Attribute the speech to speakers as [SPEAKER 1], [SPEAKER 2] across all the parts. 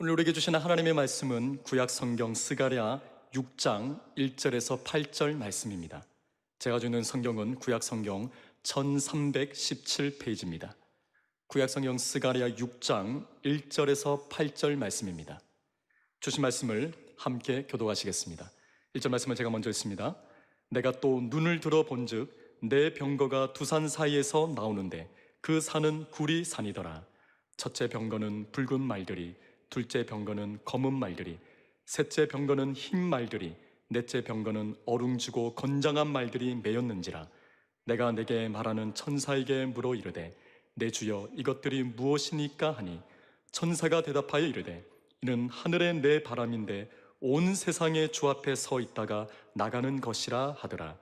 [SPEAKER 1] 오늘 우리에게 주시는 하나님의 말씀은 구약 성경 스가랴 6장 1절에서 8절 말씀입니다. 제가 주는 성경은 구약 성경 1317페이지입니다. 구약 성경 스가랴 6장 1절에서 8절 말씀입니다. 주신 말씀을 함께 교독하시겠습니다. 1절 말씀을 제가 먼저 읽습니다. 내가 또 눈을 들어 본즉 내 병거가 두 산 사이에서 나오는데 그 산은 구리 산이더라. 첫째 병거는 붉은 말들이, 둘째 병거는 검은 말들이, 셋째 병거는 흰 말들이, 넷째 병거는 어룽지고 건장한 말들이 매였는지라. 내가 내게 말하는 천사에게 물어 이르되 내 주여 이것들이 무엇이니까 하니, 천사가 대답하여 이르되 이는 하늘의 내 바람인데 온 세상의 주 앞에 서 있다가 나가는 것이라 하더라.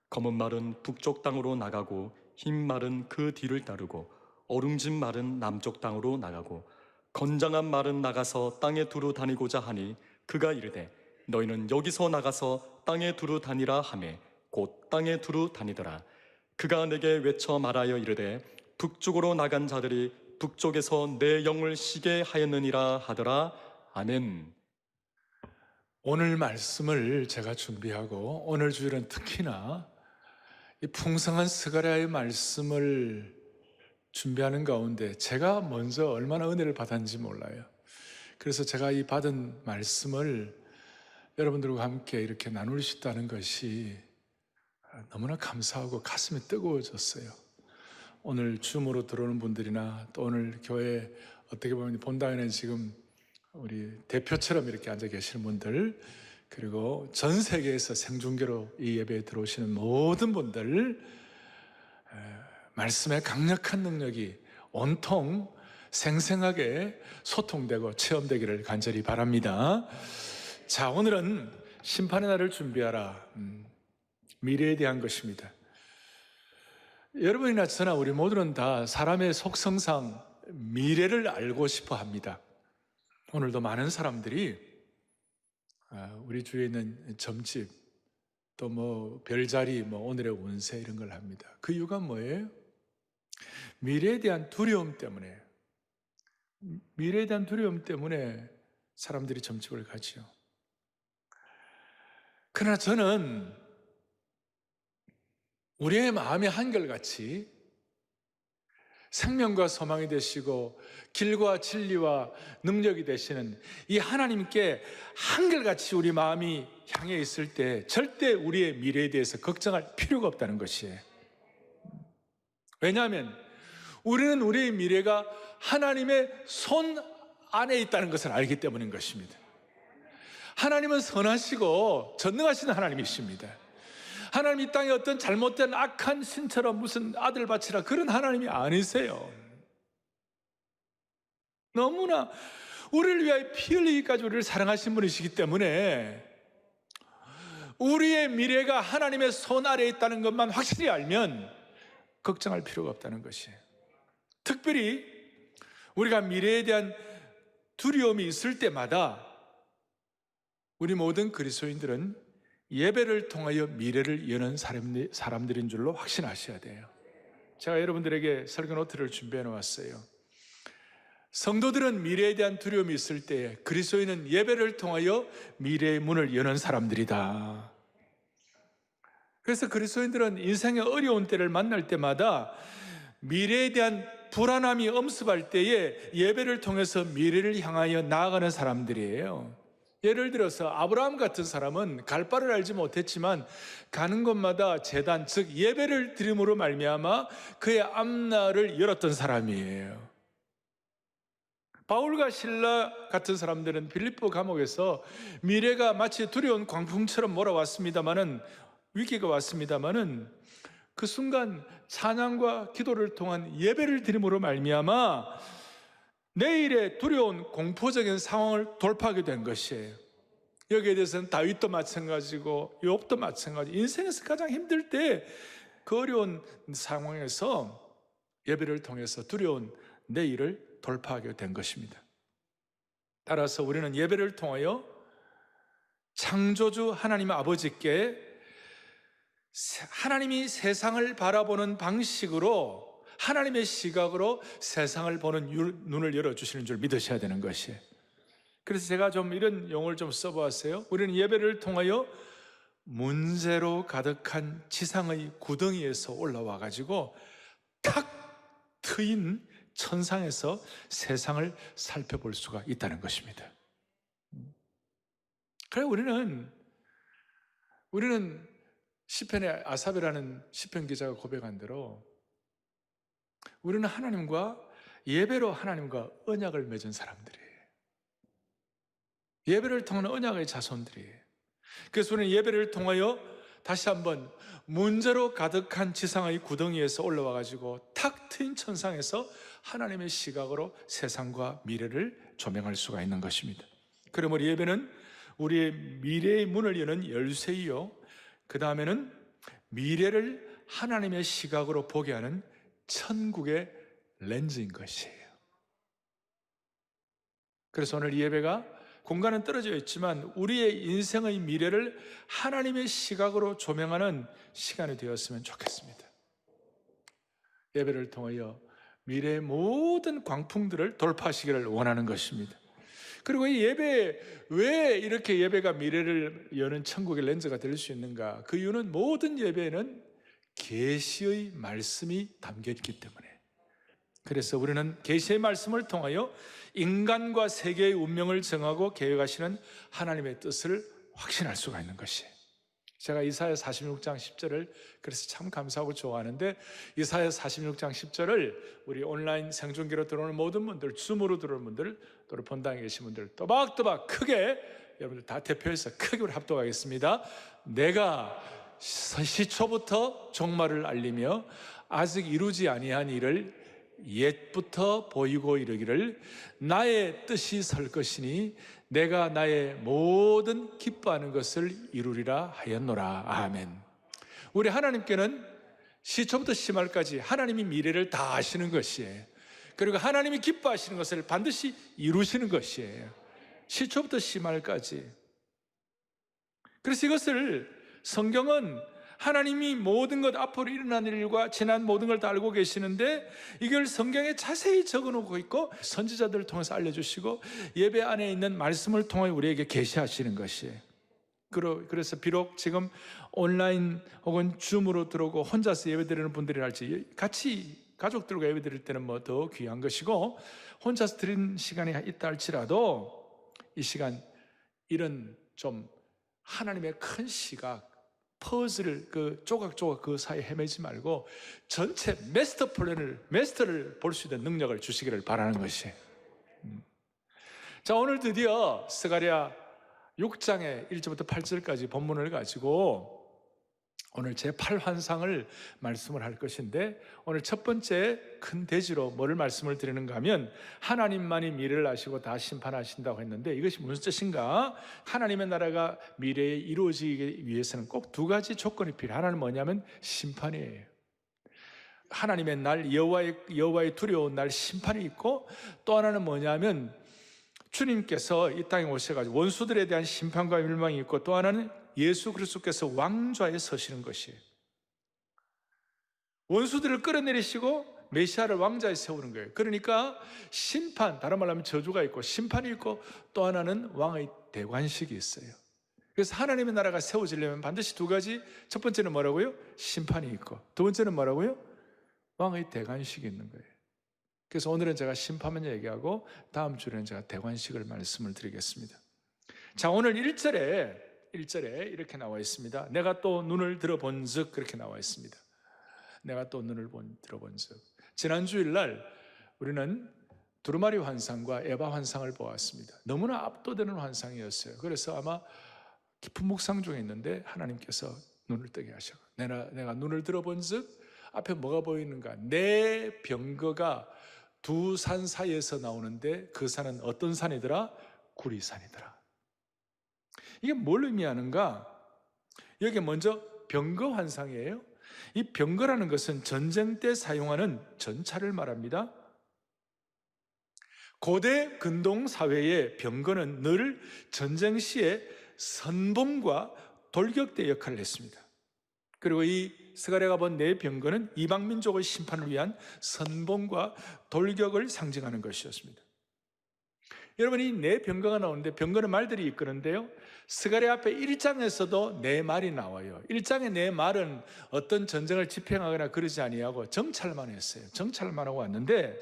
[SPEAKER 1] 검은 말은 북쪽 땅으로 나가고 흰 말은 그 뒤를 따르고 어룽진 말은 남쪽 땅으로 나가고 건장한 말은 나가서 땅에 두루 다니고자 하니, 그가 이르되 너희는 여기서 나가서 땅에 두루 다니라 하매 곧 땅에 두루 다니더라. 그가 내게 외쳐 말하여 이르되 북쪽으로 나간 자들이 북쪽에서 내 영을 쉬게 하였느니라 하더라. 아멘.
[SPEAKER 2] 오늘 말씀을 제가 준비하고 오늘 주일은 특히나 이 풍성한 스가랴의 말씀을 준비하는 가운데 제가 먼저 얼마나 은혜를 받았는지 몰라요. 그래서 제가 이 받은 말씀을 여러분들과 함께 이렇게 나눌 수 있다는 것이 너무나 감사하고 가슴이 뜨거워졌어요. 오늘 줌으로 들어오는 분들이나 또 오늘 교회 어떻게 보면 본당에는 지금 우리 대표처럼 이렇게 앉아 계시는 분들, 그리고 전 세계에서 생중계로 이 예배에 들어오시는 모든 분들, 말씀의 강력한 능력이 온통 생생하게 소통되고 체험되기를 간절히 바랍니다. 자, 오늘은 심판의 날을 준비하라, 미래에 대한 것입니다. 여러분이나 저나 우리 모두는 다 사람의 속성상 미래를 알고 싶어 합니다. 오늘도 많은 사람들이 우리 주위에 있는 점집, 또 뭐 별자리, 뭐 오늘의 운세 이런 걸 합니다. 그 이유가 뭐예요? 미래에 대한 두려움 때문에, 미래에 대한 두려움 때문에 사람들이 점집을 가지요. 그러나 저는 우리의 마음이 한결같이 생명과 소망이 되시고 길과 진리와 능력이 되시는 이 하나님께 한결같이 우리 마음이 향해 있을 때 절대 우리의 미래에 대해서 걱정할 필요가 없다는 것이에요. 왜냐하면 우리는 우리의 미래가 하나님의 손 안에 있다는 것을 알기 때문인 것입니다. 하나님은 선하시고 전능하신 하나님이십니다. 하나님 이 땅에 어떤 잘못된 악한 신처럼 무슨 아들밭이라 그런 하나님이 아니세요. 너무나 우리를 위하여 피 흘리기까지 우리를 사랑하신 분이시기 때문에 우리의 미래가 하나님의 손 아래에 있다는 것만 확실히 알면 걱정할 필요가 없다는 것이에요. 특별히 우리가 미래에 대한 두려움이 있을 때마다 우리 모든 그리스도인들은 예배를 통하여 미래를 여는 사람들인 줄로 확신하셔야 돼요. 제가 여러분들에게 설교 노트를 준비해 놓았어요. 성도들은 미래에 대한 두려움이 있을 때 그리스도인은 예배를 통하여 미래의 문을 여는 사람들이다. 그래서 그리스도인들은 인생의 어려운 때를 만날 때마다 미래에 대한 불안함이 엄습할 때에 예배를 통해서 미래를 향하여 나아가는 사람들이에요. 예를 들어서 아브라함 같은 사람은 갈 바를 알지 못했지만 가는 곳마다 제단, 즉 예배를 드림으로 말미암아 그의 앞날을 열었던 사람이에요. 바울과 실라 같은 사람들은 빌립보 감옥에서 미래가 마치 두려운 광풍처럼 몰아왔습니다마는, 위기가 왔습니다마는 그 순간 찬양과 기도를 통한 예배를 드림으로 말미암아 내일의 두려운 공포적인 상황을 돌파하게 된 것이에요. 여기에 대해서는 다윗도 마찬가지고 욥도 마찬가지. 인생에서 가장 힘들 때 그 어려운 상황에서 예배를 통해서 두려운 내일을 돌파하게 된 것입니다. 따라서 우리는 예배를 통하여 창조주 하나님 아버지께 하나님이 세상을 바라보는 방식으로, 하나님의 시각으로 세상을 보는 눈을 열어주시는 줄 믿으셔야 되는 것이에요. 그래서 제가 좀 이런 용어를 좀 써보았어요. 우리는 예배를 통하여 문제로 가득한 지상의 구덩이에서 올라와 가지고 탁 트인 천상에서 세상을 살펴볼 수가 있다는 것입니다. 그래 우리는 시편의 아삽이라는 시편 기자가 고백한 대로 우리는 하나님과 예배로 하나님과 언약을 맺은 사람들이에요. 예배를 통하는 언약의 자손들이에요. 그래서 우리는 예배를 통하여 다시 한번 문제로 가득한 지상의 구덩이에서 올라와 가지고 탁 트인 천상에서 하나님의 시각으로 세상과 미래를 조명할 수가 있는 것입니다. 그러므로 예배는 우리의 미래의 문을 여는 열쇠이요, 그 다음에는 미래를 하나님의 시각으로 보게 하는 천국의 렌즈인 것이에요. 그래서 오늘 이 예배가 공간은 떨어져 있지만 우리의 인생의 미래를 하나님의 시각으로 조명하는 시간이 되었으면 좋겠습니다. 예배를 통하여 미래의 모든 광풍들을 돌파하시기를 원하는 것입니다. 그리고 이 예배, 왜 이렇게 예배가 미래를 여는 천국의 렌즈가 될 수 있는가? 그 이유는 모든 예배에는 계시의 말씀이 담겨 있기 때문에. 그래서 우리는 계시의 말씀을 통하여 인간과 세계의 운명을 정하고 계획하시는 하나님의 뜻을 확신할 수가 있는 것이에요. 제가 이사야 46장 10절을 그래서 참 감사하고 좋아하는데, 이사야 46장 10절을 우리 온라인 생중계로 들어오는 모든 분들, 줌으로 들어오는 분들, 또 본당에 계신 분들 또박또박 크게 여러분들 다 대표해서 크게 우리 합독하겠습니다. 내가 시초부터 종말을 알리며 아직 이루지 아니한 일을 옛부터 보이고 이르기를 나의 뜻이 설 것이니 내가 나의 모든 기뻐하는 것을 이루리라 하였노라. 아멘. 우리 하나님께는 시초부터 시말까지 하나님이 미래를 다 아시는 것이에요. 그리고 하나님이 기뻐하시는 것을 반드시 이루시는 것이에요. 시초부터 시말까지. 그래서 이것을 성경은 하나님이 모든 것, 앞으로 일어난 일과 지난 모든 걸 다 알고 계시는데 이걸 성경에 자세히 적어놓고 있고 선지자들을 통해서 알려주시고 예배 안에 있는 말씀을 통해 우리에게 계시하시는 것이에요. 그래서 비록 지금 온라인 혹은 줌으로 들어오고 혼자서 예배드리는 분들이 할지 같이 가족들과 예배드릴 때는 뭐 더 귀한 것이고, 혼자서 드리는 시간이 있다 할지라도 이 시간 이런 좀 하나님의 큰 시각, 퍼즐을 그 조각조각 그 사이에 헤매지 말고 전체 마스터를 볼 수 있는 능력을 주시기를 바라는 것이에요. 자, 오늘 드디어 스가랴 6장의 1절부터 8절까지 본문을 가지고 오늘 제8환상을 말씀을 할 것인데, 오늘 첫 번째 큰 대지로 뭐를 말씀을 드리는가 하면 하나님만이 미래를 아시고 다 심판하신다고 했는데, 이것이 무슨 뜻인가? 하나님의 나라가 미래에 이루어지기 위해서는 꼭 두 가지 조건이 필요해요. 하나는 뭐냐면 심판이에요. 하나님의 날, 여호와의 두려운 날 심판이 있고, 또 하나는 뭐냐면 주님께서 이 땅에 오셔가지고 원수들에 대한 심판과 멸망이 있고, 또 하나는 예수 그리스도께서 왕좌에 서시는 것이에요. 원수들을 끌어내리시고 메시아를 왕좌에 세우는 거예요. 그러니까 심판, 다른 말로 하면 저주가 있고 심판이 있고, 또 하나는 왕의 대관식이 있어요. 그래서 하나님의 나라가 세워지려면 반드시 두 가지, 첫 번째는 뭐라고요? 심판이 있고, 두 번째는 뭐라고요? 왕의 대관식이 있는 거예요. 그래서 오늘은 제가 심판만 얘기하고 다음 주에는 제가 대관식을 말씀을 드리겠습니다. 자, 오늘 1절에 이렇게 나와 있습니다. 내가 또 눈을 들어본즉, 그렇게 나와 있습니다. 내가 또 눈을 들어본즉. 지난 주일날 우리는 두루마리 환상과 에바 환상을 보았습니다. 너무나 압도되는 환상이었어요. 그래서 아마 깊은 묵상 중에 있는데 하나님께서 눈을 뜨게 하셔서 내가 눈을 들어본즉, 앞에 뭐가 보이는가? 내 병거가 두 산 사이에서 나오는데 그 산은 어떤 산이더라? 구리산이더라. 이게 뭘 의미하는가? 여기 먼저 병거 환상이에요. 이 병거라는 것은 전쟁 때 사용하는 전차를 말합니다. 고대 근동 사회의 병거는 늘 전쟁 시에 선봉과 돌격대 역할을 했습니다. 그리고 이 스가랴가 본 네 병거는 이방 민족의 심판을 위한 선봉과 돌격을 상징하는 것이었습니다. 여러분이 네 병거가 나오는데 병거는 말들이 이끄는데요, 스가랴 앞에 1장에서도 네 말이 나와요. 1장의 네 말은 어떤 전쟁을 집행하거나 그러지 아니하고 정찰만 했어요. 정찰만 하고 왔는데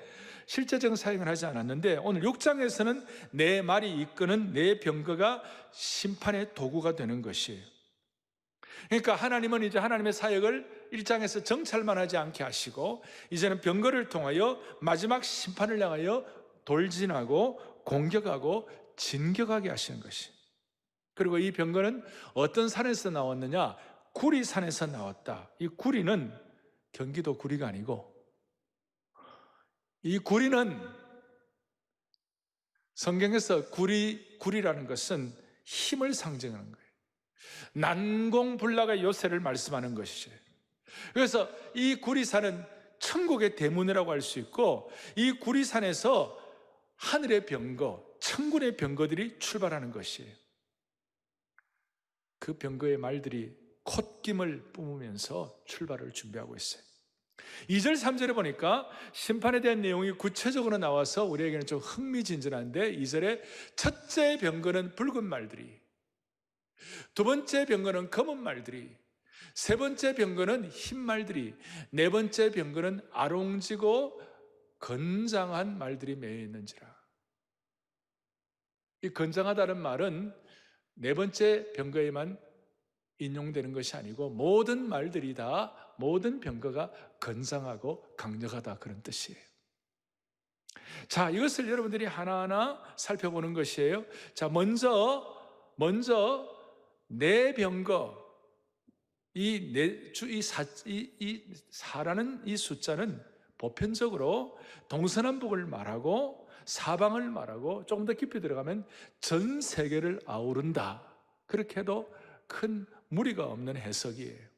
[SPEAKER 2] 실제적 사용을 하지 않았는데, 오늘 6장에서는 네 말이 이끄는 네 병거가 심판의 도구가 되는 것이에요. 그러니까 하나님은 이제 하나님의 사역을 1장에서 정찰만 하지 않게 하시고, 이제는 병거를 통하여 마지막 심판을 향하여 돌진하고 공격하고 진격하게 하시는 것이. 그리고 이 병거는 어떤 산에서 나왔느냐? 구리산에서 나왔다. 이 구리는 경기도 구리가 아니고, 이 구리는 성경에서 구리라는 것은 힘을 상징하는 거예요. 난공불락의 요새를 말씀하는 것이죠. 그래서 이 구리산은 천국의 대문이라고 할 수 있고, 이 구리산에서 하늘의 병거, 천군의 병거들이 출발하는 것이에요. 그 병거의 말들이 콧김을 뿜으면서 출발을 준비하고 있어요. 2절 3절에 보니까 심판에 대한 내용이 구체적으로 나와서 우리에게는 좀 흥미진진한데, 2절에 첫째 병거는 붉은 말들이, 두 번째 병거는 검은 말들이, 세 번째 병거는 흰 말들이, 네 번째 병거는 아롱지고 건장한 말들이 매여 있는지라. 이 건장하다는 말은 네 번째 병거에만 인용되는 것이 아니고 모든 말들이 다, 모든 병거가 건장하고 강력하다, 그런 뜻이에요. 자, 이것을 여러분들이 하나하나 살펴보는 것이에요. 자, 먼저 네 병거, 이 사라는 이 숫자는 보편적으로 동서남북을 말하고 사방을 말하고, 조금 더 깊이 들어가면 전 세계를 아우른다, 그렇게 해도 큰 무리가 없는 해석이에요.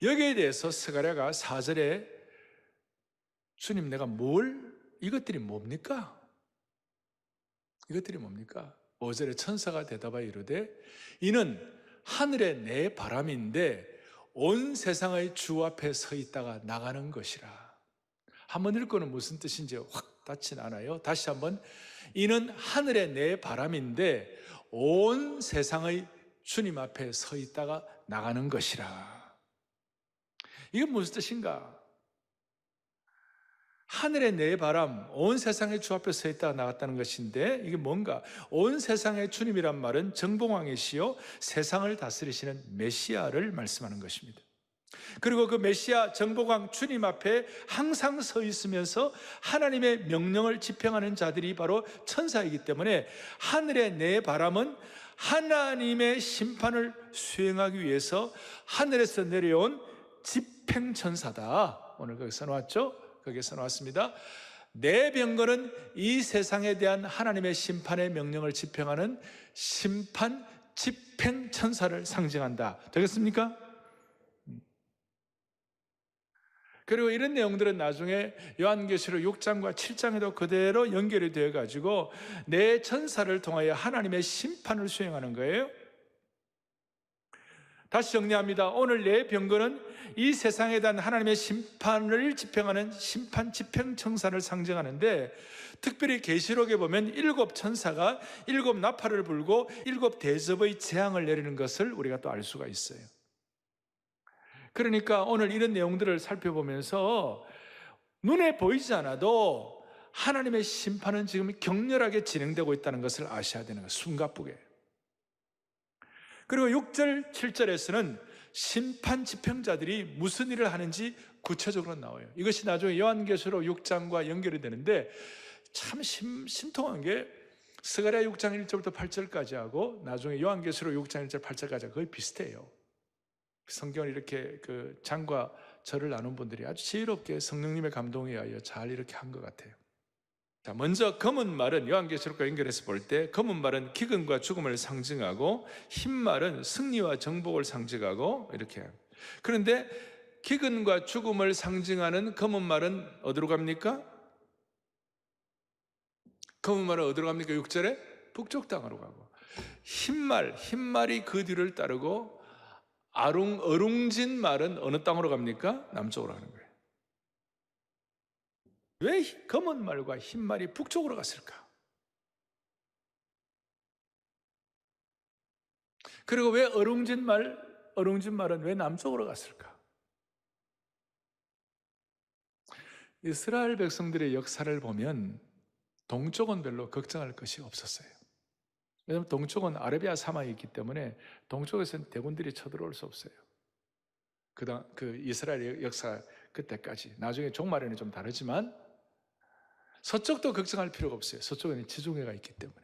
[SPEAKER 2] 여기에 대해서 스가랴가 4절에 주님, 내가 이것들이 뭡니까? 이것들이 뭡니까? 5절에 천사가 대답하여 이르되 이는 하늘의 내 바람인데 온 세상의 주 앞에 서 있다가 나가는 것이라. 한번 읽고는 무슨 뜻인지 확 닿진 않아요. 다시 한번, 이는 하늘의 내 바람인데 온 세상의 주님 앞에 서 있다가 나가는 것이라. 이게 무슨 뜻인가? 하늘의 내 바람, 온 세상의 주 앞에 서 있다가 나갔다는 것인데, 이게 뭔가? 온 세상의 주님이란 말은 정봉왕이시요 세상을 다스리시는 메시아를 말씀하는 것입니다. 그리고 그 메시아 정복왕 주님 앞에 항상 서 있으면서 하나님의 명령을 집행하는 자들이 바로 천사이기 때문에, 하늘의 내 바람은 하나님의 심판을 수행하기 위해서 하늘에서 내려온 집행천사다. 오늘 거기 써놓았죠? 거기에 써놓았습니다. 내 병거는 이 세상에 대한 하나님의 심판의 명령을 집행하는 심판 집행천사를 상징한다. 되겠습니까? 그리고 이런 내용들은 나중에 요한계시록 6장과 7장에도 그대로 연결이 되어가지고 내 천사를 통하여 하나님의 심판을 수행하는 거예요. 다시 정리합니다. 오늘 내 병거는 이 세상에 대한 하나님의 심판을 집행하는 심판 집행천사를 상징하는데, 특별히 계시록에 보면 7 천사가 7 나팔을 불고 7 대접의 재앙을 내리는 것을 우리가 또 알 수가 있어요. 그러니까 오늘 이런 내용들을 살펴보면서 눈에 보이지 않아도 하나님의 심판은 지금 격렬하게 진행되고 있다는 것을 아셔야 되는 거예요. 숨가쁘게. 그리고 6절, 7절에서는 심판 집행자들이 무슨 일을 하는지 구체적으로 나와요. 이것이 나중에 요한계시록 6장과 연결이 되는데, 참 신통한 게 스가랴 6장 1절부터 8절까지 하고 나중에 요한계시록 6장 1절 8절까지 거의 비슷해요. 성경을 이렇게 그 장과 절을 나눈 분들이 아주 지혜롭게 성령님의 감동에 의하여 잘 이렇게 한 것 같아요. 자, 먼저 검은 말은 요한계시록과 연결해서 볼 때, 검은 말은 기근과 죽음을 상징하고 흰 말은 승리와 정복을 상징하고 이렇게. 그런데 기근과 죽음을 상징하는 검은 말은 어디로 갑니까? 검은 말은 어디로 갑니까? 6절에 북쪽 땅으로 가고, 흰 말이 그 뒤를 따르고 어룽진 말은 어느 땅으로 갑니까? 남쪽으로 가는 거예요. 왜 검은 말과 흰 말이 북쪽으로 갔을까? 그리고 왜 어룽진 말은 왜 남쪽으로 갔을까? 이스라엘 백성들의 역사를 보면 동쪽은 별로 걱정할 것이 없었어요. 왜냐하면 동쪽은 아라비아 사막이 있기 때문에 동쪽에서는 대군들이 쳐들어올 수 없어요. 그 이스라엘의 역사 그때까지. 나중에 종말에는 좀 다르지만 서쪽도 걱정할 필요가 없어요. 서쪽에는 지중해가 있기 때문에.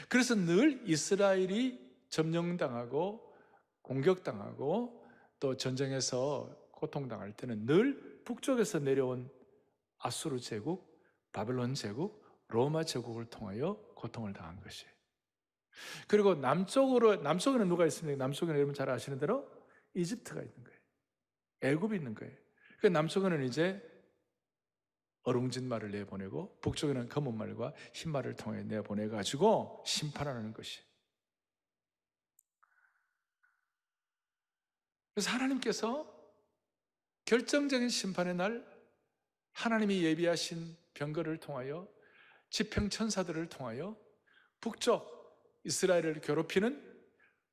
[SPEAKER 2] 그래서 늘 이스라엘이 점령당하고 공격당하고 또 전쟁에서 고통당할 때는 늘 북쪽에서 내려온 아수르 제국, 바벨론 제국, 로마 제국을 통하여 고통을 당한 것이에요. 그리고 남쪽에는 누가 있습니까? 남쪽에는 여러분 잘 아시는 대로 이집트가 있는 거예요. 애굽이 있는 거예요. 그 남쪽에는 이제 어룽진 말을 내보내고 북쪽에는 검은 말과 흰 말을 통해 내보내가지고 심판하는 것이. 그래서 하나님께서 결정적인 심판의 날 하나님이 예비하신 병거를 통하여 지평천사들을 통하여 북쪽 이스라엘을 괴롭히는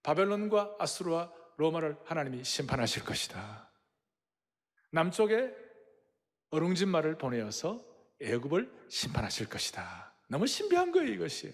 [SPEAKER 2] 바벨론과 아수르와 로마를 하나님이 심판하실 것이다. 남쪽에 어룽진 말을 보내어서 애굽을 심판하실 것이다. 너무 신비한 거예요, 이것이.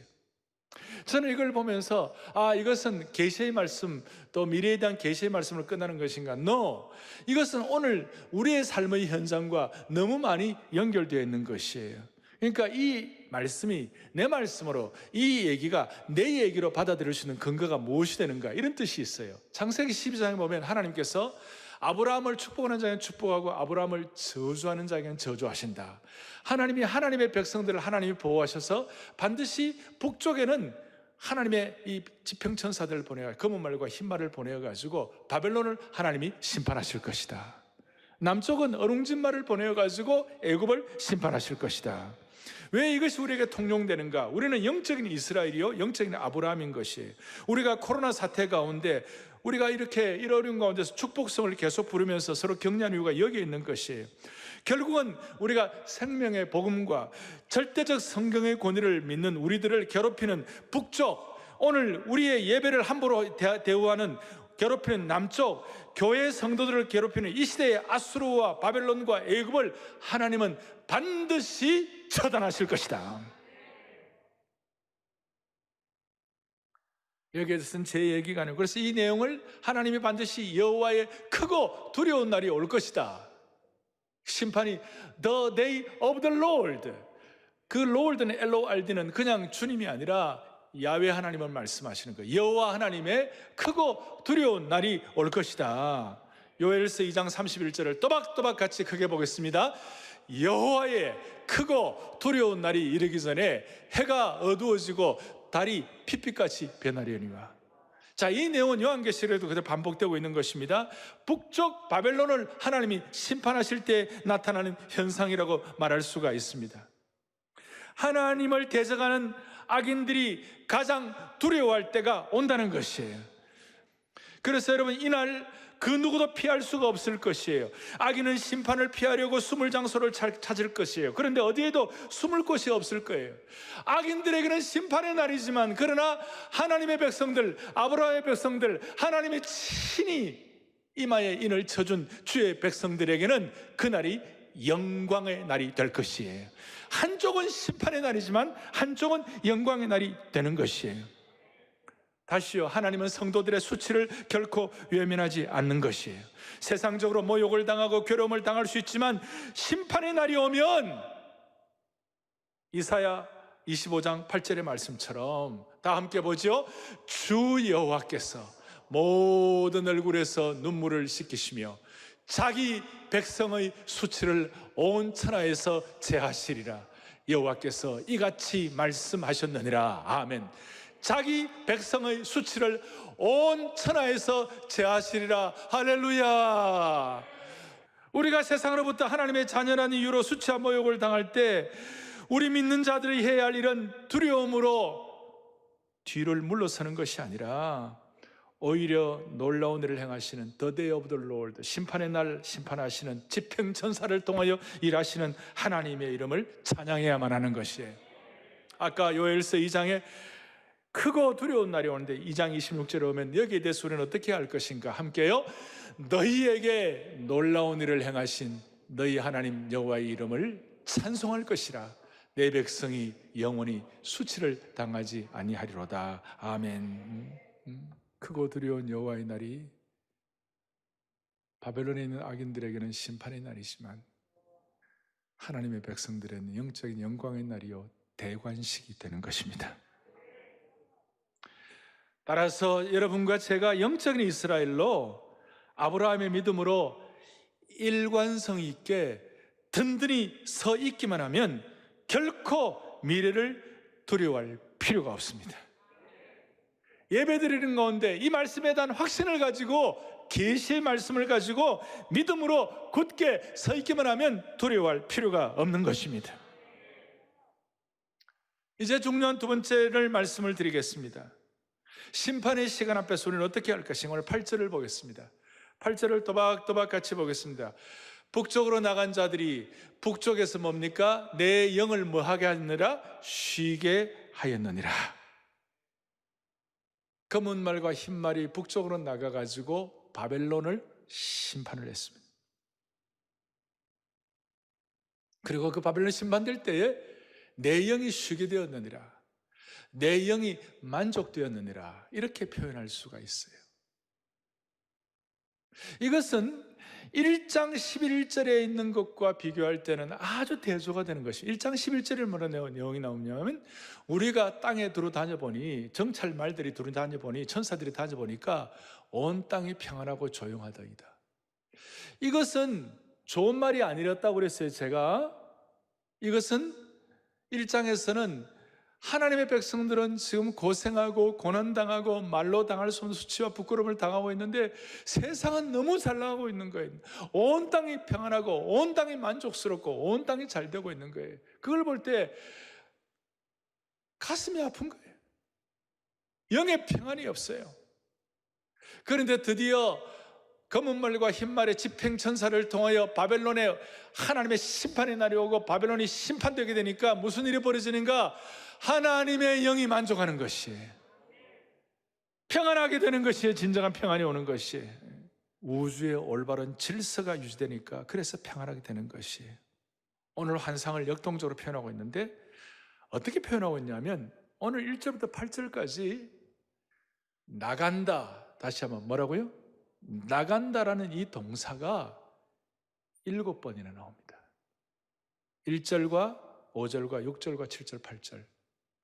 [SPEAKER 2] 저는 이걸 보면서 이것은 계시의 말씀, 또 미래에 대한 계시의 말씀으로 끝나는 것인가? No! 이것은 오늘 우리의 삶의 현장과 너무 많이 연결되어 있는 것이에요. 그러니까 이 말씀이 내 말씀으로, 이 얘기가 내 얘기로 받아들일 수 있는 근거가 무엇이 되는가? 이런 뜻이 있어요. 창세기 12장에 보면 하나님께서 아브라함을 축복하는 자에게는 축복하고 아브라함을 저주하는 자에게는 저주하신다. 하나님이 하나님의 백성들을 하나님이 보호하셔서 반드시 북쪽에는 하나님의 이 지평천사들을 보내어 검은 말과 흰 말을 보내어가지고 바벨론을 하나님이 심판하실 것이다. 남쪽은 어룽진 말을 보내어가지고 애굽을 심판하실 것이다. 왜 이것이 우리에게 통용되는가? 우리는 영적인 이스라엘이요, 영적인 아브라함인 것이에요. 우리가 코로나 사태 가운데 우리가 이렇게 이 어려운 가운데서 축복성을 계속 부르면서 서로 격려하는 이유가 여기에 있는 것이에요. 결국은 우리가 생명의 복음과 절대적 성경의 권위를 믿는 우리들을 괴롭히는 북쪽, 오늘 우리의 예배를 함부로 대우하는 괴롭히는 남쪽, 교회 성도들을 괴롭히는 이 시대의 아수르와 바벨론과 애굽을 하나님은 반드시 처단하실 것이다. 여기에 대해서는 제 얘기가 아니고, 그래서 이 내용을 하나님이 반드시 여호와의 크고 두려운 날이 올 것이다. 심판이 The day of the Lord. 그 Lord는 L-O-R-D는 그냥 주님이 아니라 야훼 하나님을 말씀하시는 거예요. 여호와 하나님의 크고 두려운 날이 올 것이다. 요엘서 2장 31절을 또박또박 같이 크게 보겠습니다. 여호와의 크고 두려운 날이 이르기 전에 해가 어두워지고 달이 핏빛같이 변하려니와. 자, 이 내용은 요한계시록에도 그대로 반복되고 있는 것입니다. 북쪽 바벨론을 하나님이 심판하실 때 나타나는 현상이라고 말할 수가 있습니다. 하나님을 대적하는 악인들이 가장 두려워할 때가 온다는 것이에요. 그래서 여러분, 이날 그 누구도 피할 수가 없을 것이에요. 악인은 심판을 피하려고 숨을 장소를 찾을 것이에요. 그런데 어디에도 숨을 곳이 없을 거예요. 악인들에게는 심판의 날이지만, 그러나 하나님의 백성들, 아브라함의 백성들, 하나님의 친히 이마에 인을 쳐준 주의 백성들에게는 그날이 영광의 날이 될 것이에요. 한쪽은 심판의 날이지만 한쪽은 영광의 날이 되는 것이에요. 다시요, 하나님은 성도들의 수치를 결코 외면하지 않는 것이에요. 세상적으로 모욕을 당하고 괴로움을 당할 수 있지만 심판의 날이 오면 이사야 25장 8절의 말씀처럼 다 함께 보죠. 주 여호와께서 모든 얼굴에서 눈물을 씻기시며 자기 백성의 수치를 온 천하에서 제하시리라. 여호와께서 이같이 말씀하셨느니라. 아멘. 자기 백성의 수치를 온 천하에서 제하시리라. 할렐루야. 우리가 세상으로부터 하나님의 자녀라는 이유로 수치와 모욕을 당할 때 우리 믿는 자들이 해야 할 일은 두려움으로 뒤를 물러서는 것이 아니라 오히려 놀라운 일을 행하시는 The Day of the Lord, 심판의 날 심판하시는 집행천사를 통하여 일하시는 하나님의 이름을 찬양해야만 하는 것이에요. 아까 요엘서 2장에 크고 두려운 날이 오는데 2장 26절에 오면 여기에 대해서 우리는 어떻게 할 것인가? 함께요. 너희에게 놀라운 일을 행하신 너희 하나님 여호와의 이름을 찬송할 것이라. 내 백성이 영원히 수치를 당하지 아니하리로다. 아멘. 크고 두려운 여호와의 날이 바벨론에 있는 악인들에게는 심판의 날이지만 하나님의 백성들에는 영적인 영광의 날이요 대관식이 되는 것입니다. 따라서 여러분과 제가 영적인 이스라엘로 아브라함의 믿음으로 일관성 있게 든든히 서 있기만 하면 결코 미래를 두려워할 필요가 없습니다. 예배드리는 가운데 이 말씀에 대한 확신을 가지고 계시의 말씀을 가지고 믿음으로 굳게 서 있기만 하면 두려워할 필요가 없는 것입니다. 이제 중요한 두 번째를 말씀을 드리겠습니다. 심판의 시간 앞에서 우리는 어떻게 할 것인가? 오늘 8절을 보겠습니다. 8절을 또박또박 같이 보겠습니다. 북쪽으로 나간 자들이 북쪽에서 뭡니까? 내 영을 뭐하게 하느니라? 쉬게 하였느니라. 검은 말과 흰 말이 북쪽으로 나가가지고 바벨론을 심판을 했습니다. 그리고 그 바벨론 심판될 때에 내 영이 쉬게 되었느니라, 내 영이 만족되었느니라, 이렇게 표현할 수가 있어요. 이것은 1장 11절에 있는 것과 비교할 때는 아주 대조가 되는 것이, 1장 11절에 뭐라 내용이 나오냐면 우리가 땅에 두루 다녀보니, 정찰 말들이 두루 다녀보니, 천사들이 다녀보니까 온 땅이 평안하고 조용하더이다. 이것은 좋은 말이 아니었다고 그랬어요. 제가 이것은 1장에서는 하나님의 백성들은 지금 고생하고 고난당하고 말로 당할 수 없는 수치와 부끄러움을 당하고 있는데 세상은 너무 잘 나가고 있는 거예요. 온 땅이 평안하고 온 땅이 만족스럽고 온 땅이 잘 되고 있는 거예요. 그걸 볼 때 가슴이 아픈 거예요. 영의 평안이 없어요. 그런데 드디어 검은 말과 흰 말의 집행천사를 통하여 바벨론에 하나님의 심판의 날이 오고 바벨론이 심판되게 되니까 무슨 일이 벌어지는가? 하나님의 영이 만족하는 것이에요. 평안하게 되는 것이에요. 진정한 평안이 오는 것이에요. 우주의 올바른 질서가 유지되니까 그래서 평안하게 되는 것이에요. 오늘 환상을 역동적으로 표현하고 있는데 어떻게 표현하고 있냐면 오늘 1절부터 8절까지 나간다, 다시 한번 뭐라고요? 나간다라는 이 동사가 7번이나 나옵니다. 1절과 5절과 6절과 7절, 8절.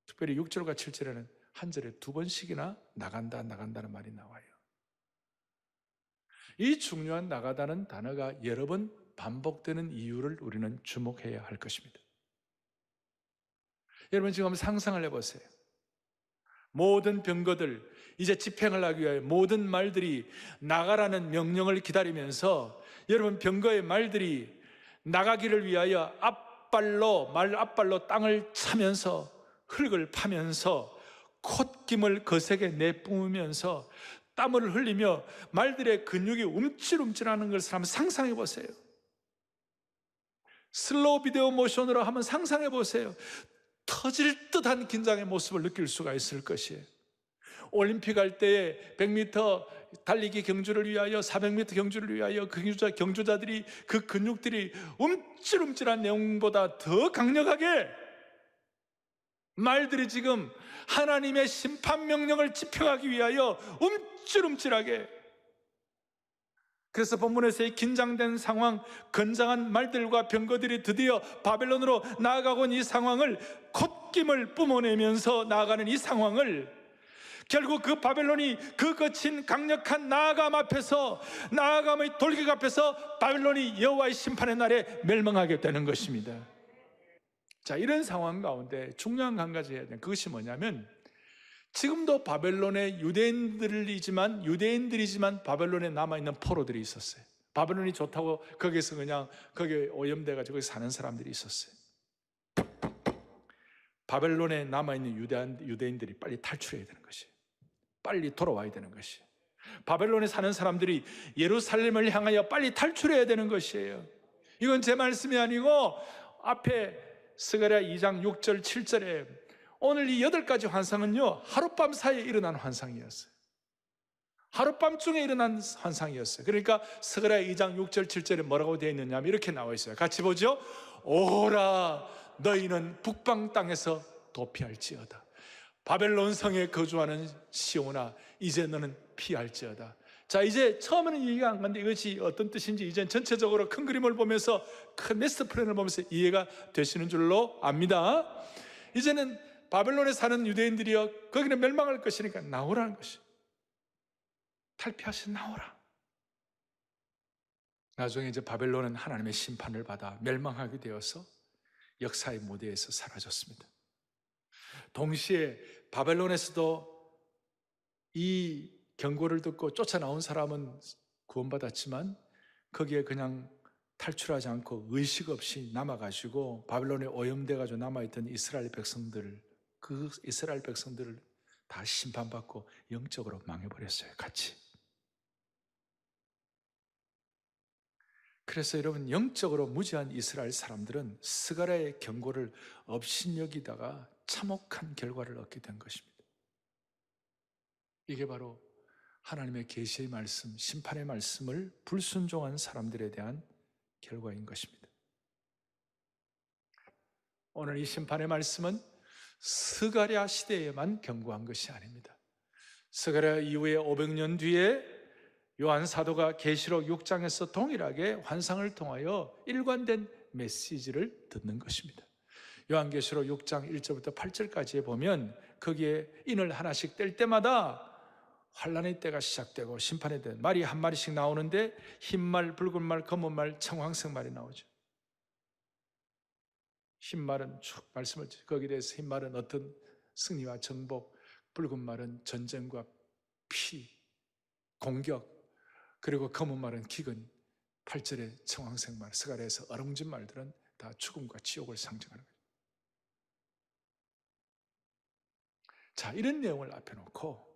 [SPEAKER 2] 특별히 6절과 7절에는 한 절에 2번씩이나 나간다, 나간다는 말이 나와요. 이 중요한 나가다는 단어가 여러 번 반복되는 이유를 우리는 주목해야 할 것입니다. 여러분 지금 한번 상상을 해보세요. 모든 병거들, 이제 집행을 하기 위하여 모든 말들이 나가라는 명령을 기다리면서 여러분 병거의 말들이 나가기를 위하여 말 앞발로 땅을 차면서 흙을 파면서 콧김을 거세게 내뿜으면서 땀을 흘리며 말들의 근육이 움찔움찔하는 것을 한번 상상해 보세요. 슬로우 비디오 모션으로 한번 상상해 보세요. 터질 듯한 긴장의 모습을 느낄 수가 있을 것이에요. 올림픽 할 때에 100m 달리기 경주를 위하여 400m 경주를 위하여 경주자들이 그 근육들이 움찔움찔한 내용보다 더 강력하게 말들이 지금 하나님의 심판 명령을 집행하기 위하여 움찔움찔하게, 그래서 본문에서의 긴장된 상황, 건장한 말들과 병거들이 드디어 바벨론으로 나아가고 있는 이 상황을, 콧김을 뿜어내면서 나아가는 이 상황을, 결국 그 바벨론이 그 거친 강력한 나아감 앞에서, 나아감의 돌격 앞에서 바벨론이 여호와의 심판의 날에 멸망하게 되는 것입니다. 자, 이런 상황 가운데 중요한 한 가지 해야 되는 그것이 뭐냐면, 지금도 바벨론의 유대인들이지만 바벨론에 남아있는 포로들이 있었어요. 바벨론이 좋다고 거기서 그냥 거기에 오염돼가지고 사는 사람들이 있었어요. 바벨론에 남아있는 유대인들이 빨리 탈출해야 되는 것이에요. 빨리 돌아와야 되는 것이에요. 바벨론에 사는 사람들이 예루살렘을 향하여 빨리 탈출해야 되는 것이에요. 이건 제 말씀이 아니고 앞에 스가랴 2장 6절 7절에 오늘 이 8가지 환상은요, 하룻밤 사이에 일어난 환상이었어요. 하룻밤 중에 일어난 환상이었어요. 그러니까 스가랴 2장 6절 7절에 뭐라고 되어 있느냐 하면 이렇게 나와 있어요. 같이 보죠. 오라 너희는 북방 땅에서 도피할지어다. 바벨론 성에 거주하는 시온아 이제 너는 피할지어다. 자, 이제 처음에는 이해가 안 가는데 이것이 어떤 뜻인지 이제 전체적으로 큰 그림을 보면서 큰 메스터 플랜을 보면서 이해가 되시는 줄로 압니다. 이제는 바벨론에 사는 유대인들이여 거기는 멸망할 것이니까 나오라는 것이, 탈피하시 나오라. 나중에 이제 바벨론은 하나님의 심판을 받아 멸망하게 되어서 역사의 무대에서 사라졌습니다. 동시에 바벨론에서도 이 경고를 듣고 쫓아나온 사람은 구원받았지만 거기에 그냥 탈출하지 않고 의식 없이 남아가지고 바벨론에 오염돼가지고 남아있던 이스라엘 백성들을, 그 이스라엘 백성들을 다 심판받고 영적으로 망해버렸어요. 같이. 그래서 여러분, 영적으로 무지한 이스라엘 사람들은 스가랴의 경고를 업신여기다가 참혹한 결과를 얻게 된 것입니다. 이게 바로 하나님의 계시의 말씀, 심판의 말씀을 불순종한 사람들에 대한 결과인 것입니다. 오늘 이 심판의 말씀은 스가랴 시대에만 경고한 것이 아닙니다. 스가랴 이후에 500년 뒤에 요한 사도가 계시록 6장에서 동일하게 환상을 통하여 일관된 메시지를 듣는 것입니다. 요한계시록 6장 1절부터 8절까지에 보면 거기에 인을 하나씩 뗄 때마다 환란의 때가 시작되고 심판의 때, 말이 한 마리씩 나오는데 흰말, 붉은 말, 검은 말, 청황색 말이 나오죠. 흰말은 쭉 말씀을, 거기에 대해서 흰말은 어떤 승리와 정복, 붉은 말은 전쟁과 피, 공격, 그리고 검은 말은 기근, 8절의 청황색 말, 스가랴에서 어롱진 말들은 다 죽음과 지옥을 상징하는 거예요. 자, 이런 내용을 앞에 놓고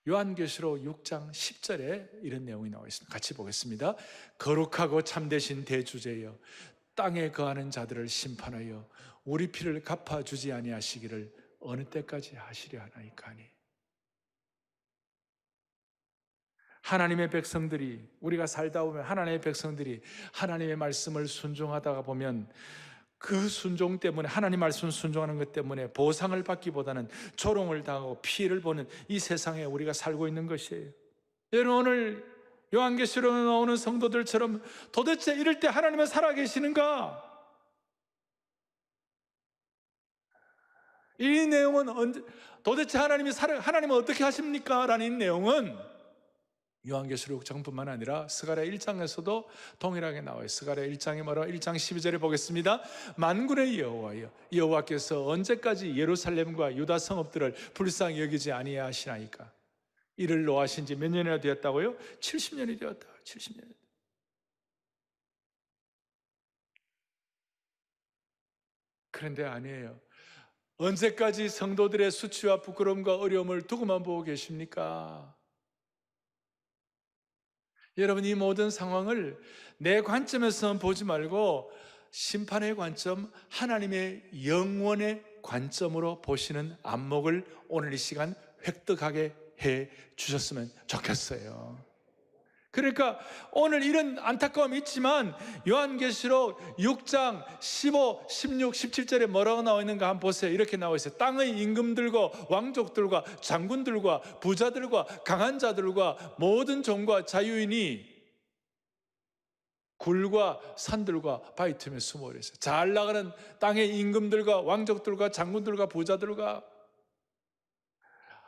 [SPEAKER 2] 요한계시록 6장 10절에 이런 내용이 나와 있습니다. 같이 보겠습니다. 거룩하고 참되신 대주제여, 땅에 거하는 자들을 심판하여 우리 피를 갚아주지 아니하시기를 어느 때까지 하시려 하나이까니. 하나님의 백성들이, 우리가 살다 보면 하나님의 백성들이 하나님의 말씀을 순종하다가 보면 그 순종 때문에, 하나님 말씀 순종하는 것 때문에 보상을 받기보다는 조롱을 당하고 피해를 보는 이 세상에 우리가 살고 있는 것이에요. 여러분, 오늘 요한계시록에 나오는 성도들처럼 도대체 이럴 때 하나님은 살아계시는가? 이 내용은 도대체 하나님은 어떻게 하십니까? 라는 이 내용은 요한계시록 6장뿐만 아니라 스가랴 1장에서도 동일하게 나와요. 스가랴 1장에 뭐라고? 1장 12절에 보겠습니다. 만군의 여호와여, 여호와께서 언제까지 예루살렘과 유다 성읍들을 불쌍히 여기지 아니하시나이까? 이를 노하신 지 몇 년이나 되었다고요? 70년이 되었다. 70년. 그런데 아니에요. 언제까지 성도들의 수치와 부끄러움과 어려움을 두고만 보고 계십니까? 여러분, 이 모든 상황을 내 관점에서 보지 말고 심판의 관점, 하나님의 영원의 관점으로 보시는 안목을 오늘 이 시간 획득하게 해 주셨으면 좋겠어요. 그러니까 오늘 이런 안타까움이 있지만 요한계시록 6장 15, 16, 17절에 뭐라고 나와 있는가 한번 보세요. 이렇게 나와 있어요. 땅의 임금들과 왕족들과 장군들과 부자들과 강한 자들과 모든 종과 자유인이 굴과 산들과 바위 틈에 숨어 있어요. 잘 나가는 땅의 임금들과 왕족들과 장군들과 부자들과,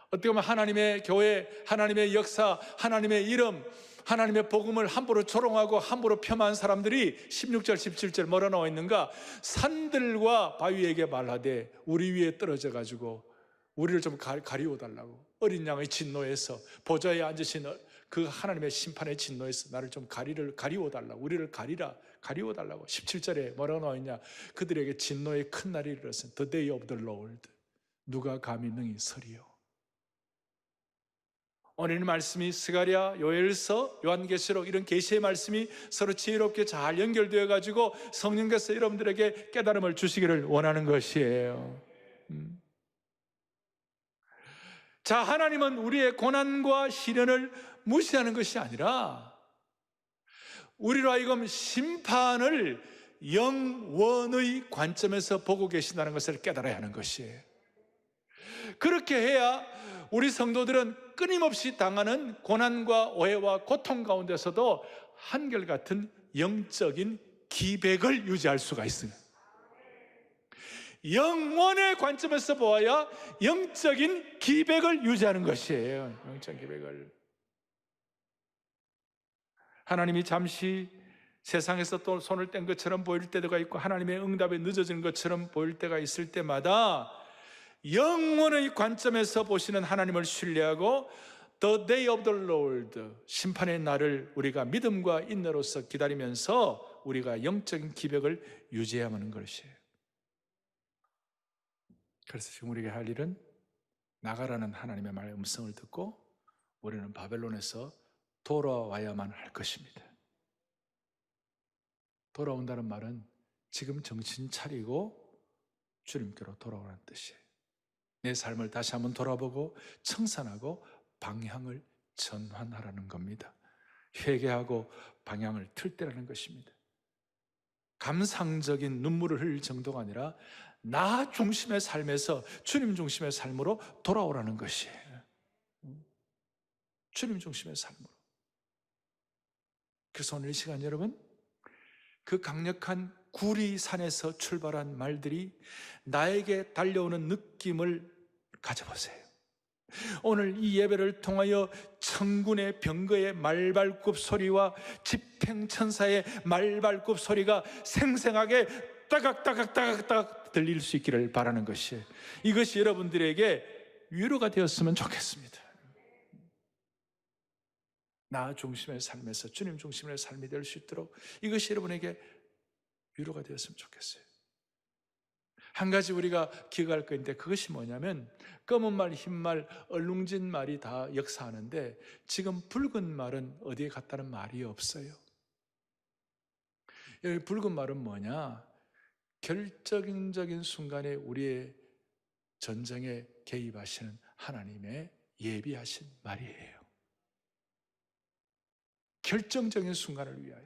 [SPEAKER 2] 어떻게 보면 하나님의 교회, 하나님의 역사, 하나님의 이름, 하나님의 복음을 함부로 조롱하고 함부로 폄하한 사람들이 16절 17절 뭐라 나와 있는가? 산들과 바위에게 말하되 우리 위에 떨어져 가지고 우리를 좀 가리워 달라고. 어린 양의 진노에서, 보좌에 앉으신 그 하나님의 심판의 진노에서 나를 좀 가리워 달라고, 우리를 가리워 달라고. 17절에 뭐라고 나와 있냐? 그들에게 진노의 큰 날이 이르렀으니 The day of the Lord, 누가 감히 능히 서리요. 오늘 이 말씀이 스가랴, 요엘서, 요한계시록 이런 계시의 말씀이 서로 지혜롭게 잘 연결되어 가지고 성령께서 여러분들에게 깨달음을 주시기를 원하는 것이에요. 자, 하나님은 우리의 고난과 시련을 무시하는 것이 아니라 우리로 하여금 심판을 영원의 관점에서 보고 계신다는 것을 깨달아야 하는 것이에요. 그렇게 해야 우리 성도들은 끊임없이 당하는 고난과 오해와 고통 가운데서도 한결같은 영적인 기백을 유지할 수가 있습니다. 영원의 관점에서 보아야 영적인 기백을 유지하는 것이에요. 영적 기백을. 하나님이 잠시 세상에서 또 손을 뗀 것처럼 보일 때가 있고 하나님의 응답에 늦어지는 것처럼 보일 때가 있을 때마다 영원의 관점에서 보시는 하나님을 신뢰하고 The day of the Lord, 심판의 날을 우리가 믿음과 인내로서 기다리면서 우리가 영적인 기백을 유지해야 하는 것이에요. 그래서 지금 우리가 할 일은 나가라는 하나님의 말의 음성을 듣고 우리는 바벨론에서 돌아와야만 할 것입니다. 돌아온다는 말은 지금 정신 차리고 주님께로 돌아오라는 뜻이에요. 내 삶을 다시 한번 돌아보고 청산하고 방향을 전환하라는 겁니다. 회개하고 방향을 틀 때라는 것입니다. 감상적인 눈물을 흘릴 정도가 아니라 나 중심의 삶에서 주님 중심의 삶으로 돌아오라는 것이에요. 주님 중심의 삶으로. 그래서 오늘 이 시간 여러분, 그 강력한 구리산에서 출발한 말들이 나에게 달려오는 느낌을 가져보세요. 오늘 이 예배를 통하여 천군의 병거의 말발굽 소리와 집행천사의 말발굽 소리가 생생하게 따각따각따각따각 들릴 수 있기를 바라는 것이에요. 이것이 여러분들에게 위로가 되었으면 좋겠습니다. 나 중심의 삶에서 주님 중심의 삶이 될 수 있도록 이것이 여러분에게 위로가 되었으면 좋겠어요. 한 가지 우리가 기억할 것인데 그것이 뭐냐면 검은 말, 흰 말, 얼룩진 말이 다 역사하는데 지금 붉은 말은 어디에 갔다는 말이 없어요. 여기 붉은 말은 뭐냐? 결정적인 순간에 우리의 전쟁에 개입하시는 하나님의 예비하신 말이에요. 결정적인 순간을 위하여.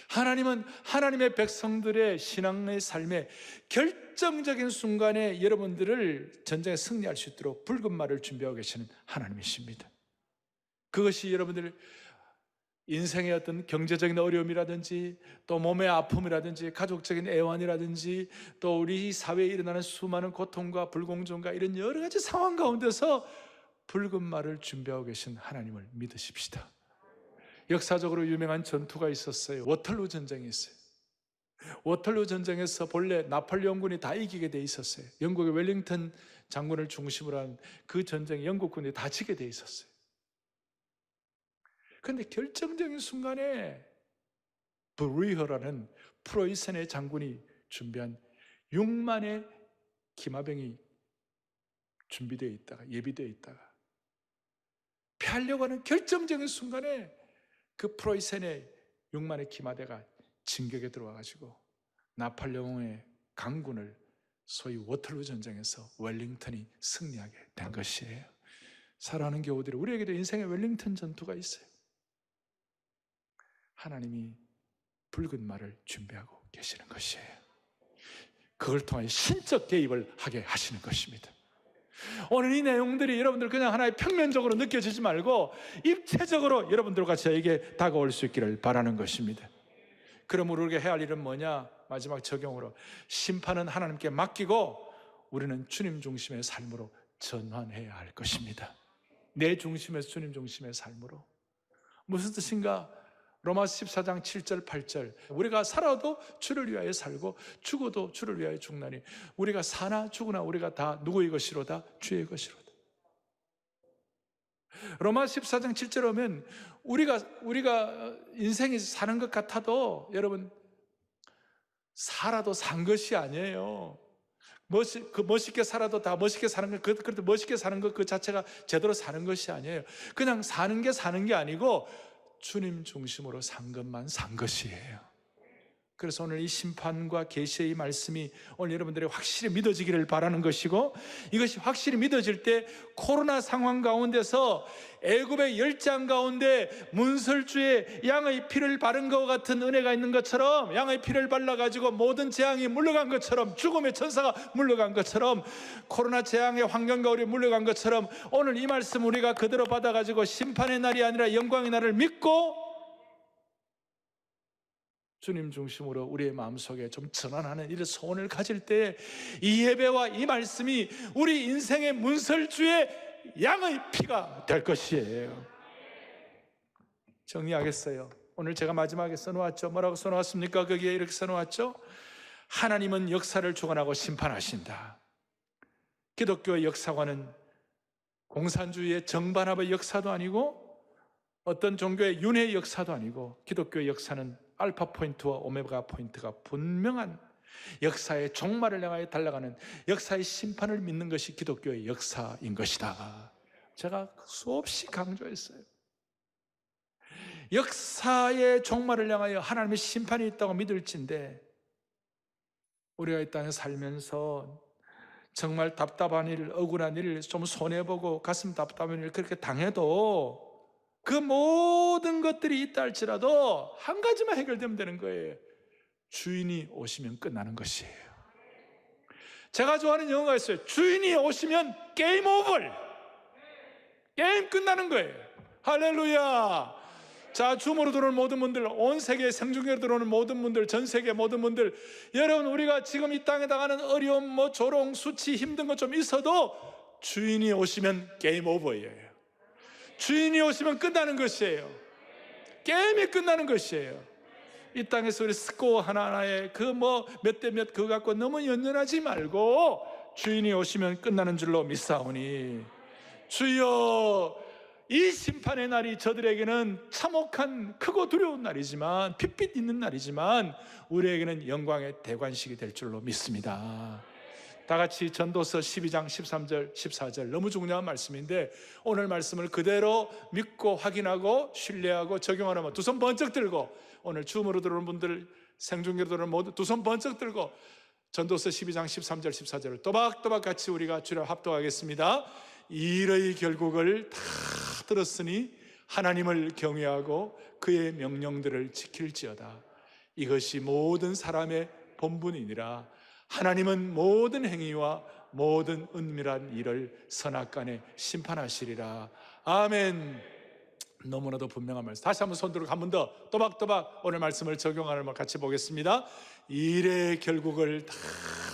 [SPEAKER 2] 하나님은 하나님의 백성들의 신앙의 삶에 결정적인 순간에 여러분들을 전쟁에 승리할 수 있도록 붉은 말을 준비하고 계시는 하나님이십니다. 그것이 여러분들 인생의 어떤 경제적인 어려움이라든지 또 몸의 아픔이라든지 가족적인 애환이라든지 또 우리 사회에 일어나는 수많은 고통과 불공정과 이런 여러 가지 상황 가운데서 붉은 말을 준비하고 계신 하나님을 믿으십시다. 역사적으로 유명한 전투가 있었어요. 워털루 전쟁이 있어요. 워털루 전쟁에서 본래 나폴레옹군이 다 이기게 돼 있었어요. 영국의 웰링턴 장군을 중심으로 한 그 전쟁에 영국군이 다 지게 돼 있었어요. 그런데 결정적인 순간에 브루이허라는 프로이센의 장군이 준비한 6만의 기마병이 준비되어 있다가 예비되어 있다가 패하려고 하는 결정적인 순간에 그 프로이센의 6만의 기마대가 진격에 들어와가지고 나폴레옹의 강군을 소위 워털루 전쟁에서 웰링턴이 승리하게 된 것이에요. 사랑하는 교우들이 우리에게도 인생의 웰링턴 전투가 있어요. 하나님이 붉은 말을 준비하고 계시는 것이에요. 그걸 통해 신적 개입을 하게 하시는 것입니다. 오늘 이 내용들이 여러분들 그냥 하나의 평면적으로 느껴지지 말고 입체적으로 여러분들과 저에게 다가올 수 있기를 바라는 것입니다. 그러므로 우리가 해야 할 일은 뭐냐? 마지막 적용으로 심판은 하나님께 맡기고 우리는 주님 중심의 삶으로 전환해야 할 것입니다. 내 중심에서 주님 중심의 삶으로. 무슨 뜻인가? 로마서 14장 7절 8절 우리가 살아도 주를 위하여 살고 죽어도 주를 위하여 죽나니 우리가 사나 죽으나 우리가 다 누구의 것이로다? 주의 것이로다. 로마서 14장 7절 오면 우리가 인생이 사는 것 같아도 여러분 살아도 산 것이 아니에요. 멋있게 살아도 다 멋있게 사는 거, 그래도 멋있게 사는 것 그 자체가 제대로 사는 것이 아니에요. 그냥 사는 게 아니고 주님 중심으로 산 것만 산 것이에요. 그래서 오늘 이 심판과 계시의 이 말씀이 오늘 여러분들이 확실히 믿어지기를 바라는 것이고, 이것이 확실히 믿어질 때 코로나 상황 가운데서 애굽의 10장 가운데 문설주에 양의 피를 바른 것 같은 은혜가 있는 것처럼, 양의 피를 발라가지고 모든 재앙이 물러간 것처럼, 죽음의 천사가 물러간 것처럼, 코로나 재앙의 환경가울이 물러간 것처럼, 오늘 이 말씀 우리가 그대로 받아가지고 심판의 날이 아니라 영광의 날을 믿고 주님 중심으로 우리의 마음속에 좀 전환하는 이런 소원을 가질 때 이 예배와 이 말씀이 우리 인생의 문설주의 양의 피가 될 것이에요. 정리하겠어요. 오늘 제가 마지막에 써놓았죠. 뭐라고 써놓았습니까? 거기에 이렇게 써놓았죠. 하나님은 역사를 주관하고 심판하신다. 기독교의 역사관은 공산주의의 정반합의 역사도 아니고 어떤 종교의 윤회의 역사도 아니고, 기독교의 역사는 알파 포인트와 오메가 포인트가 분명한 역사의 종말을 향하여 달려가는 역사의 심판을 믿는 것이 기독교의 역사인 것이다. 제가 수없이 강조했어요. 역사의 종말을 향하여 하나님의 심판이 있다고 믿을진데, 우리가 이 땅에 살면서 정말 답답한 일, 억울한 일, 좀 손해보고 가슴 답답한 일 그렇게 당해도 그 모든 것들이 있다 할지라도 한 가지만 해결되면 되는 거예요. 주인이 오시면 끝나는 것이에요. 제가 좋아하는 영화가 있어요. 주인이 오시면 게임 오버. 게임 끝나는 거예요. 할렐루야. 자, 줌으로 들어오는 모든 분들, 온 세계 생중계로 들어오는 모든 분들, 전 세계 모든 분들, 여러분, 우리가 지금 이 땅에 당하는 어려움, 조롱, 수치, 힘든 것 좀 있어도 주인이 오시면 게임 오버예요. 주인이 오시면 끝나는 것이에요. 게임이 끝나는 것이에요. 이 땅에서 우리 스코어 하나하나에 몇 대 몇 그거 갖고 너무 연연하지 말고 주인이 오시면 끝나는 줄로 믿사오니, 주여, 이 심판의 날이 저들에게는 참혹한 크고 두려운 날이지만, 핏빛 있는 날이지만 우리에게는 영광의 대관식이 될 줄로 믿습니다. 다 같이 전도서 12장 13절 14절 너무 중요한 말씀인데, 오늘 말씀을 그대로 믿고 확인하고 신뢰하고 적용하려면 두 손 번쩍 들고, 오늘 줌으로 들어오는 분들, 생중계로 들어오는 모두 두 손 번쩍 들고 전도서 12장 13절 14절을 또박또박 같이 우리가 주려 합독하겠습니다. 일의 결국을 다 들었으니 하나님을 경외하고 그의 명령들을 지킬지어다. 이것이 모든 사람의 본분이니라. 하나님은 모든 행위와 모든 은밀한 일을 선악간에 심판하시리라. 아멘. 너무나도 분명한 말씀. 다시 한번 손 들고 한 번 더 또박또박 오늘 말씀을 적용하는 걸 같이 보겠습니다. 일의 결국을 다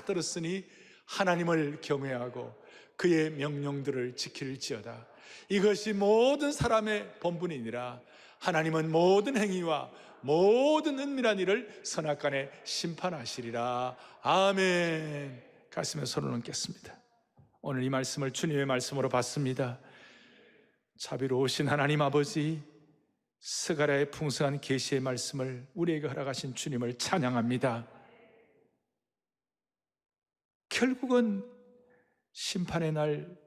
[SPEAKER 2] 들었으니 하나님을 경외하고 그의 명령들을 지킬지어다. 이것이 모든 사람의 본분이니라. 하나님은 모든 행위와 모든 은밀한 일을 선악간에 심판하시리라. 아멘. 가슴에 손을 얹겠습니다. 오늘 이 말씀을 주님의 말씀으로 받습니다. 자비로우신 하나님 아버지, 스가랴의 풍성한 계시의 말씀을 우리에게 허락하신 주님을 찬양합니다. 결국은 심판의 날,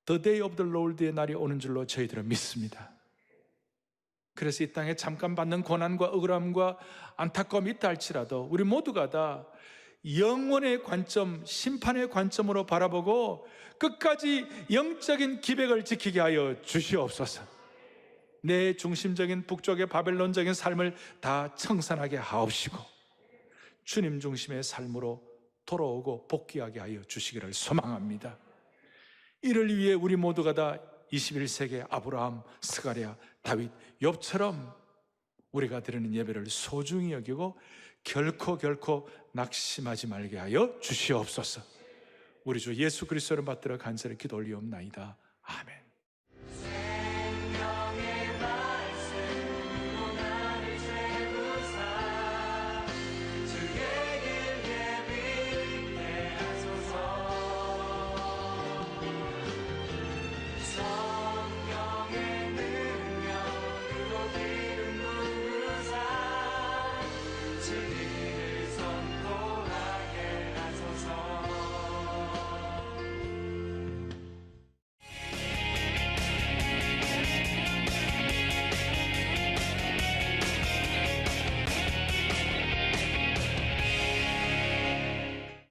[SPEAKER 2] The Day of the Lord의 날이 오는 줄로 저희들은 믿습니다. 그래서 이 땅에 잠깐 받는 고난과 억울함과 안타까움이 있다 할지라도 우리 모두가 다 영원의 관점, 심판의 관점으로 바라보고 끝까지 영적인 기백을 지키게 하여 주시옵소서. 내 중심적인 북쪽의 바벨론적인 삶을 다 청산하게 하옵시고 주님 중심의 삶으로 돌아오고 복귀하게 하여 주시기를 소망합니다. 이를 위해 우리 모두가 다 21세기의 아브라함, 스가랴, 다윗, 욥처럼 우리가 드리는 예배를 소중히 여기고 결코 낙심하지 말게 하여 주시옵소서. 우리 주 예수 그리스도를 받들어 간절히 기도 올리옵나이다. 아멘.